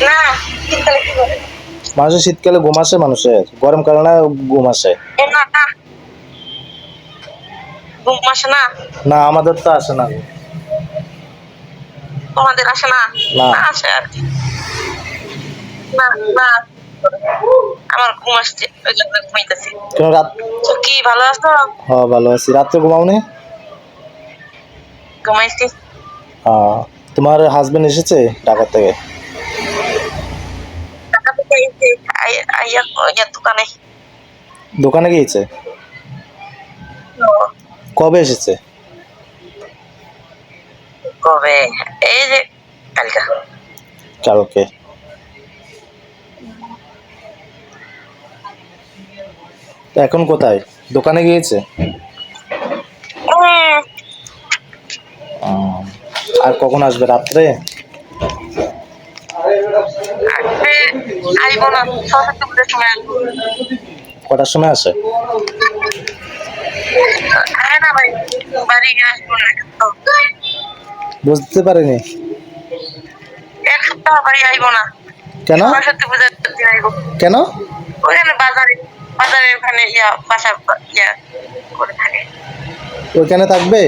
না শীতকালে কি করে? মানুষের শীতকালে ঘুম আসে, মানুষের গরমকালে না ঘুম আসে? না না ঘুম আসে না। না, আমাদের তো আসে না। তোমাদের আসে না? না। না আসে আর কি। না না আমার ঘুম আসছে, ওই জন্য ঘুমাইতেছি। কেন রাত? তো কি ভালো আছো? হ্যাঁ ভালো আছি। রাত্রে ঘুমাও নি? ঘুমাইছি। হ্যাঁ। তোমার হাজবেন্ড এসেছে ঢাকা থেকে? ঢাকা থেকে এসে আইয়া ইয়া দোকানে। দোকানে গিয়েছে? কবে এসেছে? কবে? এই যে কালকা। কালকে। তো এখন কোথায়? দোকানে গিয়েছে? আর কখন আসবে? রাত্রে? আসবে, আইব না, 6-7 সময় আসবো। কটার সময় আসে? আয় না ভাই, বাড়ি আসবো না এক সপ্তাহ। বুঝতে পারিনি। এক সপ্তাহ বাড়ি আইব না। কেন? সরস্বতী পূজার দিন আইব। কেন? ওখানে বাজারে, বাজারে ওখানে ইয়া বাসা ইয়া করে থাকে। ওইখানে থাকবে?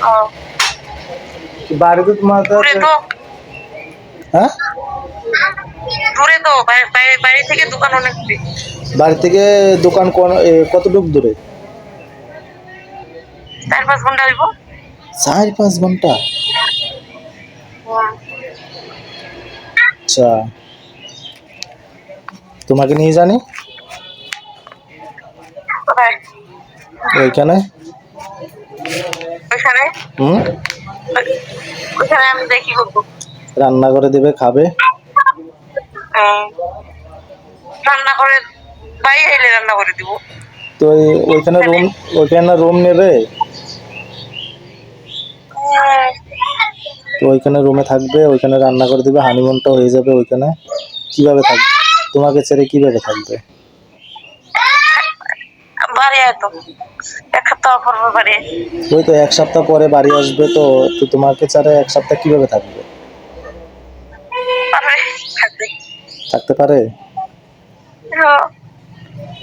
ও বাড়িতে তোমার দূরে তো, হ্যাঁ দূরে তো, বাইরে থেকে দোকান অনেক দূরে। বাড়ি থেকে দোকান কতটুক দূরে? 4-5 ঘন্টা হইব। 4-5 ঘন্টা? আচ্ছা, তোমাকে নিয়ে জানি কোথায়? ওইখানে। ওইখানে? হুম। ওইখানে আমি দেখি করবো। রান্না করে দেবে, খাবে। রান্না করে, বাইরে এলে রান্না করে দিব। তো ওইখানে রুম নেবে? তো ওইখানে রুমে থাকবে, ওইখানে রান্না করে দিবে, হানিমুনটা হয়ে যাবে ওইখানে। কিভাবে থাকবে? তোমাকে ছেড়ে কিভাবে থাকবে? বাড়ি আয় তো, এক সপ্তাহ পর বাড়ি। ওই তো 1 সপ্তাহ পরে বাড়ি আসবে, তো তো তোমাকে ছাড়া 1 সপ্তাহ কিভাবে থাকবে? থাকবে। থাকতে পারে?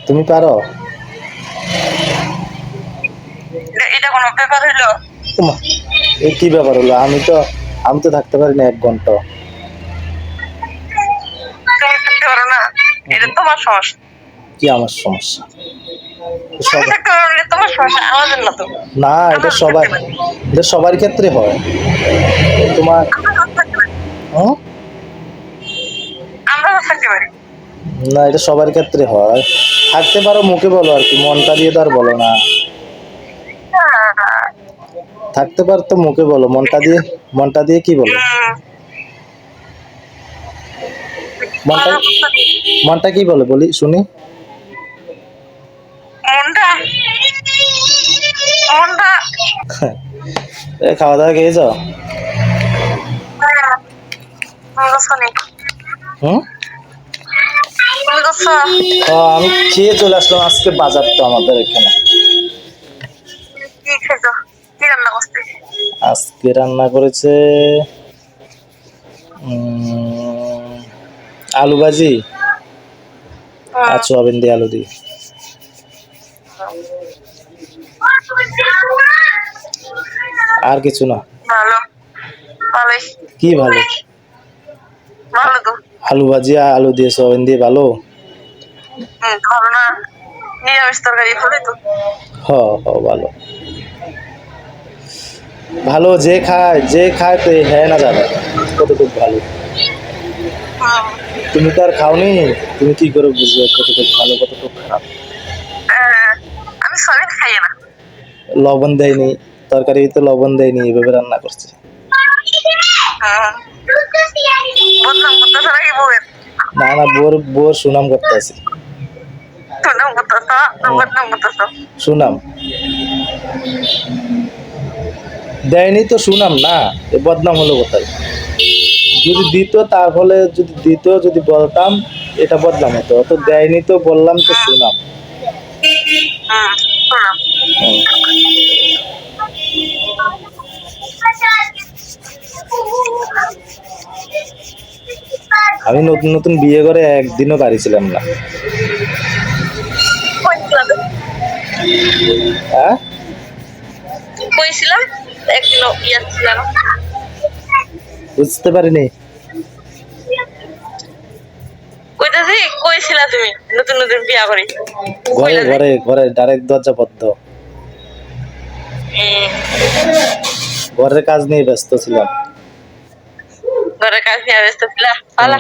তুমি পারো? এটা কোনো ব্যাপার হইলো? উমা, এই কি ব্যাপার হলো? আমি তো থাকতে পারি না 1 ঘন্টা। তুমি থাকতে পারো না, এটা তোমার সমস্যা। কি আমার সমস্যা? তুমি থাকতে পারো না, তোমার সমস্যা, আমাদের না তো। না, এটা সবার ক্ষেত্রে হয়। তোমার হুম? আমরা তো থাকতে পারি। না, এটা সবার ক্ষেত্রে হয়। থাকতে পারো মুখে বলো আর কি, মনটা দিয়ে তো আর বলো না। থাকতে পারো তো মুখে বলো, মনটা দিয়ে কি বলো? মনটা মনটা কি বলে বলি শুনি। মনটা, মনটা খাওয়া দাওয়া খেয়েছো? হুম। আমি খেয়ে চলে আসলাম। আজকে বাজার তো আমাদের এখানে। কি খেয়েছো? কি রান্না করতে? আজকে রান্না করেছে আলু ভাজি আর সোয়াবিন দিয়ে আলু দিয়ে। আর কিছু না। ভালো, ভালোই। কি ভালো? ভালো তো। আলু ভাজি আর আলু দিয়ে সোয়াবিন দিয়ে ভালো? ভালো না, নিরামিষ তরকারি ভালোই তো। ভালো। ভালো যে খায় তো হ্যাঁ না জানে কতটুকু ভালো। তুমি তো আর খাওনি, তুমি কি করে বুঝবে কতটুকু ভালো কতটুকু খারাপ? আমি সয়াবিন খাই না। লবণ দেয়নি তরকারিতে, লবণ দেয়নি, এভাবে রান্না করছে। বদনাম করতেছ নাকি বউয়ের? না না, বোর সুনাম করতেছি। সুনাম করতেছ? বদনাম করতেছ? সুনাম দেয়নি তো সুনাম না, এ বদনাম হলো কোথায়? যদি দিত, তাহলে যদি বলতাম এটা বদনাম হতো। তো দেয়নি তো বললাম তো সুনাম। সুনাম। আমি নতুন নতুন বিয়ে করে একদিনও বাড়ি ছিলাম না। হ্যাঁ, কইছিলাম একদিনও ইয়া ছিল না। বুঝতে পারিনি। কইতাছি কইছিলা তুমি নতুন নতুন বিয়া করি ঘরে কইলা যে ঘরে ঘরে ডাইরেক্ট দরজা বন্ধ। ঘরের কাজ নিয়ে ব্যস্ত ছিলাম। ঘরের কাজ নিয়ে ব্যস্ত ছিলা পালা।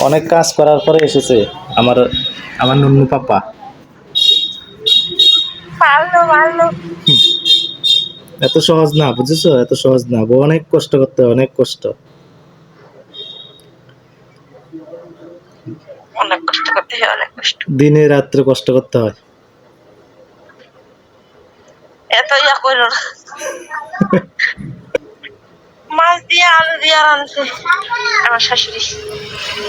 অনেক কাজ করার পরে এসেছে আমার আমার নুনু পাপা। পারলো এত সহজ না, বুঝেছো? এত সহজ না, অনেক কষ্ট করতে হয়, অনেক কষ্ট। অনেক কষ্ট করতে হয়, অনেক কষ্ট। দিনে রাত্রে কষ্ট করতে হয়। এত ইয়া করো না। মাছ দিয়ে আলু দিয়ে রাঁধছে আমার শাশুড়ি।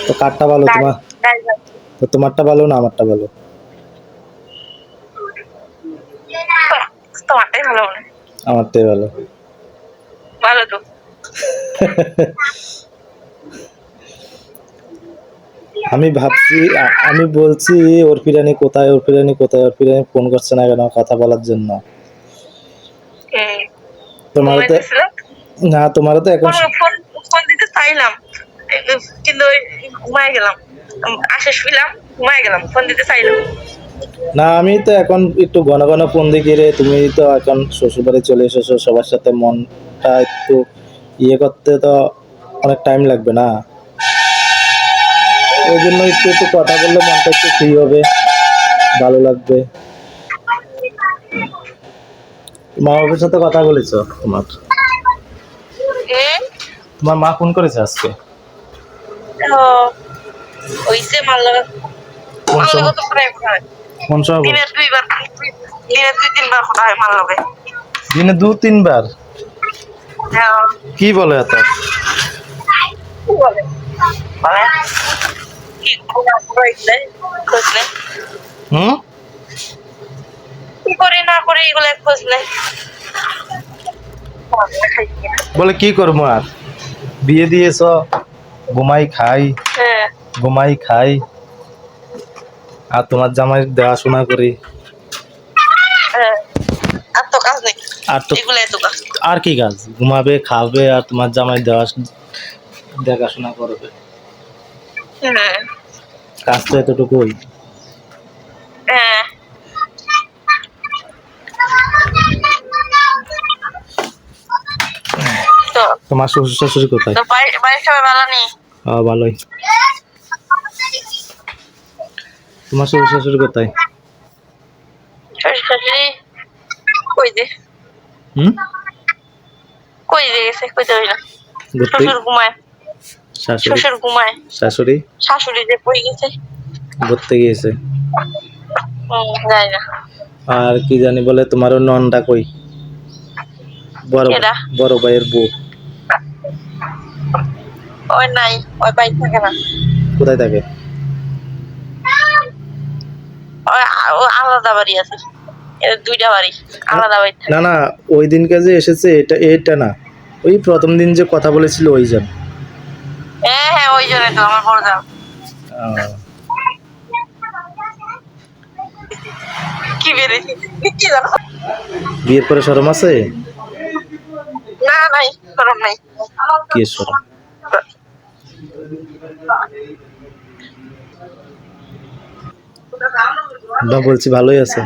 তো কারটা ভালো তোমার? তো তোমারটা ভালো না আমারটা ভালো? তোমারটাই ভালো মনে হয়। আমারটাই ভালো। ভালো তো। আমি ভাবছি, আমি বলছি ওর ফিরানি কোথায়, ওর ফিরানি কোথায়, ওর ফিরানি ফোন করছে না কেন কথা বলার জন্য। তোমার তো না, তোমার তো এখন ফোন দিতে চাইলাম কিন্তু ঘুমায় গেলাম, আসে শুইলাম ঘুমায় গেলাম, ফোন দিতে চাইলাম না। আমি তো এখন একটু ঘন ঘন ফোন দেখি রে। তুমি তো এখন শ্বশুরবাড়ি চলে এসেছো, সবার সাথে মনটা একটু ইয়ে করতে তো অনেক টাইম লাগবে না। ওই জন্য একটু একটু কথা বললে মনটা একটু ফ্রি হবে, ভালো লাগবে। মা বাবার সাথে কথা বলেছো? তোমার মা ফোন করেছে আজকে? হইছে মাল লাগা কোন সময়? কোন সময়? দিনে দুই তিনবার কথা হয় মাল লগে। দিনে 2-3 বার? কি বলে এত? কি বলে বলে কি খোঁজ নেই কি করে না করে এগুলো খোঁজ নেই। বলে কি করবো আর, বিয়ে দিয়েছ, ঘুমাই খাই ঘুমাই খাই, আর তোমার জামাই দেখাশোনা করি। আর তো কাজ নেই, আর তো এগুলাই তো কাজ। আর কি কাজ? ঘুমাবে খাবে আর তোমার জামাই দেখাশোনা করবে। কাজ তো এতটুকুই। তোমার শ্বশুর শাশুড়ি কোথায়? বাড়ির সবাই ভালো নেই? ভালোই। তোমার শ্বশুর শাশুড়ি কোথায়? শ্বশুর শাশুড়ি কই যে কই যে গেছে, কইতে হইল। শ্বশুর ঘুমায়, শ্বশুর ঘুমায়, শাশুড়ি শাশুড়ি যে কই গেছে, ঘুরতে গিয়েছে। যাই না। আর কি জানি বলে তোমার ননটা কই? বড় ভাইয়ের বউ ওই নাই, ওই বাড়ি থাকে না। কোথায় থাকে? আলাদা বাড়ি আছে, দুইটা বাড়ি আলাদা বাড়ি। না না, ওই দিনকে যে এসেছে এটা না, ওই প্রথম দিন যে কথা বলেছিল ওই জন। হ্যাঁ ওই জন্যই তো আমার বড় দাম। কি বেরেছি কি জানো? বিয়ের পরে শরম আছে? না নাই, শরম নাই। কি শরম? না বলছি ভালোই আছে।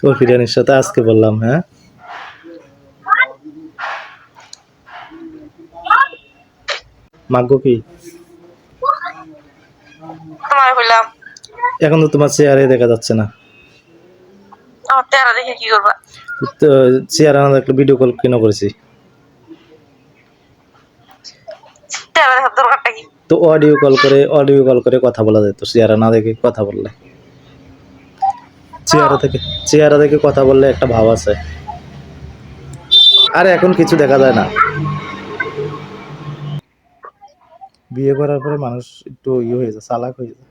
ওর ফিরানির সাথে আজকে বললাম। হ্যাঁ, মাগো কি তোমার বললাম এখন তো তোমার চেহারে দেখা যাচ্ছে না। আমার চেহারা দেখে কি করবা? তো চেহারা না দেখলে ভিডিও কল কেন করেছি? চেহারা দেখার দরকারটা কি? তো অডিও কল করে কথা বলা যায় তো, চেহারা না দেখে কথা বললে। চেহারা দেখে কথা বললে একটা ভাব আছে। আরে এখন কিছু দেখা যায় না। বিয়ে করার পরে মানুষ একটু ইয়ে হয়ে যায়, চালাক হয়ে যায়।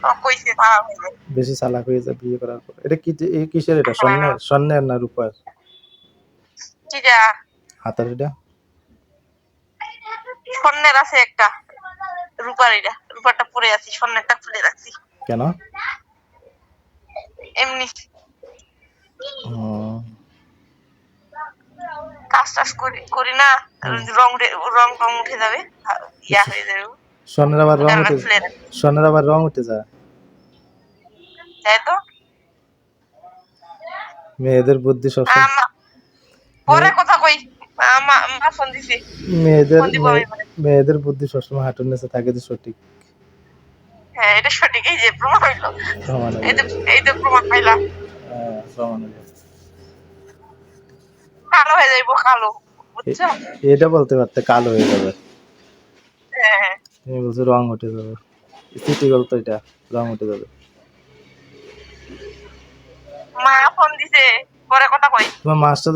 তো কইছে তারা হইবে। বেশি চালাক হয়ে যায় বিয়ে করার পর। এটা কি এই কিসের এটা স্বর্ণের স্বর্ণের না রূপার কিটা হাতের এটা স্বর্ণের আছে একটা, রূপার এটা, রূপারটা পরে আছি, স্বর্ণেরটা খুলে রাখছি কেন এমনি। ও, কাজ টাজ করি না, রং রং টং উঠে যাবে, ইয়া হয়ে যাবে, স্বর্ণের আবার রং কারণে উঠে খুলে রাখছি। স্বর্ণের আবার রং উঠে যায় তাই তো মেয়েদের বুদ্ধি সবসময় পরে কথা কই, মা ফোন দিছে, মেয়েদের ফোন দিব আমি পরে। মেয়েদের বুদ্ধি সবসময় হাঁটুর নিচে থাকে যে সঠিক হ্যাঁ এটা সঠিক, এই যে প্রমাণ হইলো, প্রমাণ হয়ে এই তো যাবে। এই তো প্রমাণ পাইলাম। প্রমাণ হয়ে যাবে। কালো হয়ে যাইব, কালো, বুঝছো? এটা বলতে পারতে কালো হয়ে যাবে হ্যাঁ তুমি বলছো রং উঠে যাবে স্থিতি গল্প এটা রং উঠে যাবে মা ফোন দিছে, পরে কথা কই। তোমার মাস্টার